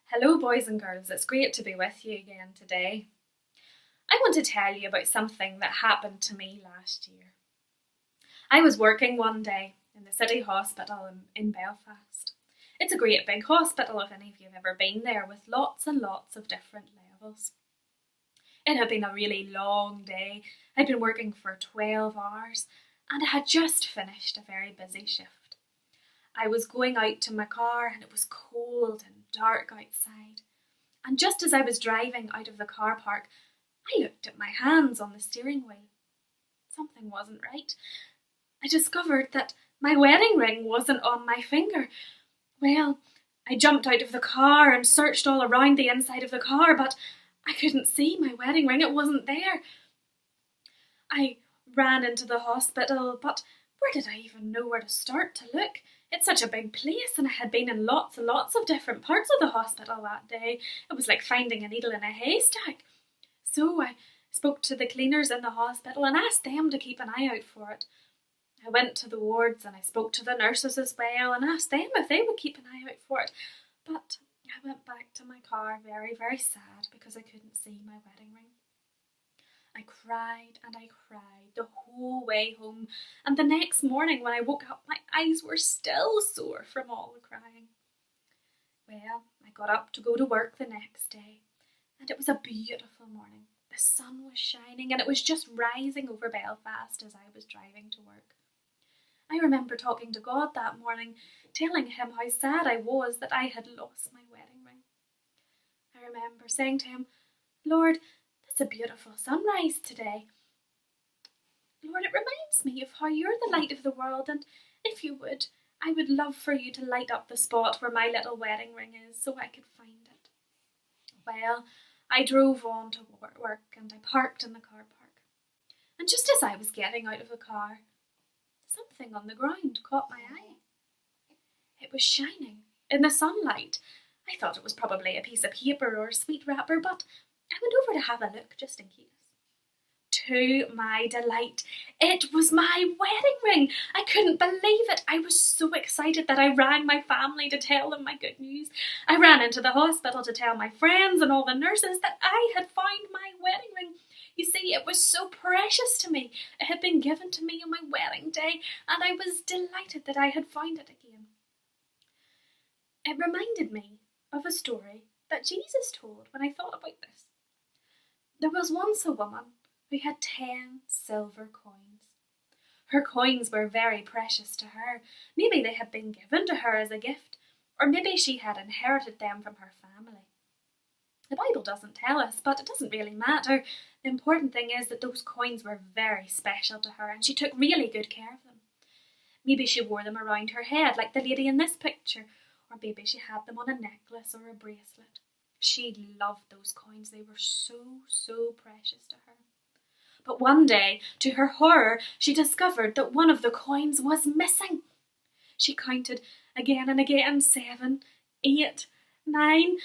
Hello, boys and girls. It's great to be with you again today. I want to tell you about something that happened to me last year. I was working one day in the city hospital in Belfast. It's a great big hospital, if any of you have ever been there, with lots and lots of different levels. It had been a really long day. I'd been working for 12 hours and I had just finished a very busy shift. I was going out to my car and it was cold and dark outside. And just as I was driving out of the car park, I looked at my hands on the steering wheel. Something wasn't right. I discovered that my wedding ring wasn't on my finger. Well, I jumped out of the car and searched all around the inside of the car, but I couldn't see my wedding ring. It wasn't there. I ran into the hospital, but where did I even know where to start to look? It's such a big place, and I had been in lots and lots of different parts of the hospital that day. It was like finding a needle in a haystack. So I spoke to the cleaners in the hospital and asked them to keep an eye out for it. I went to the wards and I spoke to the nurses as well and asked them if they would keep an eye out for it. But I went back to my car very, very sad because I couldn't see my wedding ring. I cried and I cried the whole way home, and the next morning when I woke up, my eyes were still sore from all the crying. Well, I got up to go to work the next day, and it was a beautiful morning. The sun was shining and it was just rising over Belfast as I was driving to work. I remember talking to God that morning, telling him how sad I was that I had lost my wedding ring. I remember saying to him, "Lord, it's a beautiful sunrise today. Lord, it reminds me of how you're the light of the world, and if you would, I would love for you to light up the spot where my little wedding ring is so I could find it." Well, I drove on to work and I parked in the car park. And just as I was getting out of the car, something on the ground caught my eye. It was shining in the sunlight. I thought it was probably a piece of paper or a sweet wrapper, but I went over to have a look just in case. To my delight, it was my wedding ring. I couldn't believe it. I was so excited that I rang my family to tell them my good news. I ran into the hospital to tell my friends and all the nurses that I had found my wedding ring. You see, it was so precious to me. It had been given to me on my wedding day, and I was delighted that I had found it again. It reminded me of a story that Jesus told when I thought about this. There was once a woman who had 10 silver coins. Her coins were very precious to her. Maybe they had been given to her as a gift, or maybe she had inherited them from her family. The Bible doesn't tell us, but it doesn't really matter. The important thing is that those coins were very special to her, and she took really good care of them. Maybe she wore them around her head like the lady in this picture, or maybe she had them on a necklace or a bracelet. She loved those coins. They were so precious to her. But one day, to her horror, she discovered that one of the coins was missing. She counted again and again, 7, 8, 9,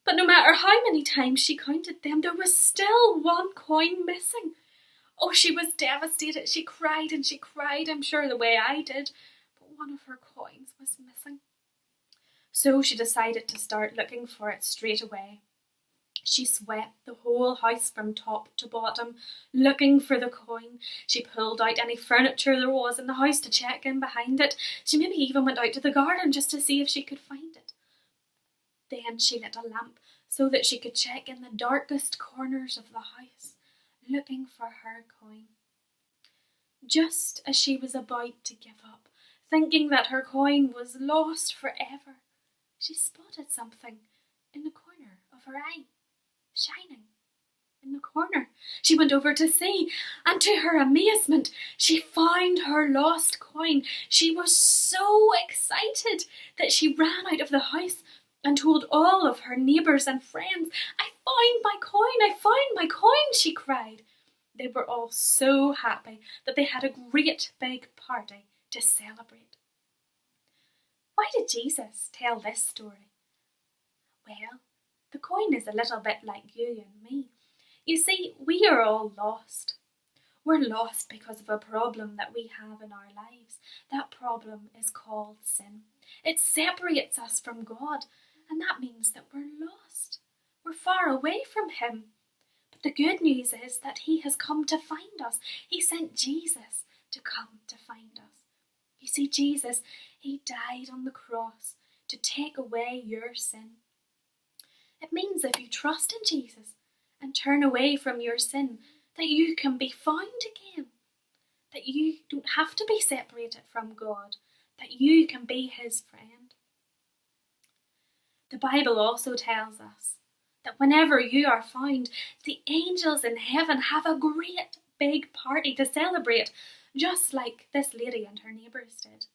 but no matter how many times she counted them, there was still one coin missing. Oh, she was devastated. She cried and she cried, I'm sure the way I did, but one of her coins was missing. So she decided to start looking for it straight away. She swept the whole house from top to bottom, looking for the coin. She pulled out any furniture there was in the house to check in behind it. She maybe even went out to the garden just to see if she could find it. Then she lit a lamp so that she could check in the darkest corners of the house, looking for her coin. Just as she was about to give up, thinking that her coin was lost forever, she spotted something in the corner of her eye, shining in the corner. She went over to see, and to her amazement, she found her lost coin. She was so excited that she ran out of the house and told all of her neighbours and friends. "I found my coin, I found my coin," she cried. They were all so happy that they had a great big party to celebrate. Why did Jesus tell this story? Well, the coin is a little bit like you and me. You see, we are all lost. We're lost because of a problem that we have in our lives. That problem is called sin. It separates us from God, and that means that we're lost. far away from him. But the good news is that he has come to find us. He sent Jesus to come to find us. You see, Jesus, he died on the cross to take away your sin. It means if you trust in Jesus and turn away from your sin, that you can be found again, that you don't have to be separated from God, that you can be his friend. The Bible also tells us that whenever you are found, the angels in heaven have a great big party to celebrate, just like this lady and her neighbours did.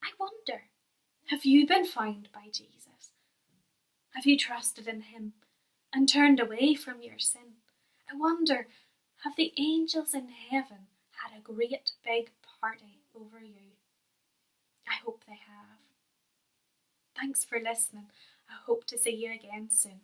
I wonder, have you been found by Jesus? Have you trusted in him and turned away from your sin? I wonder, have the angels in heaven had a great big party over you? I hope they have. Thanks for listening. I hope to see you again soon.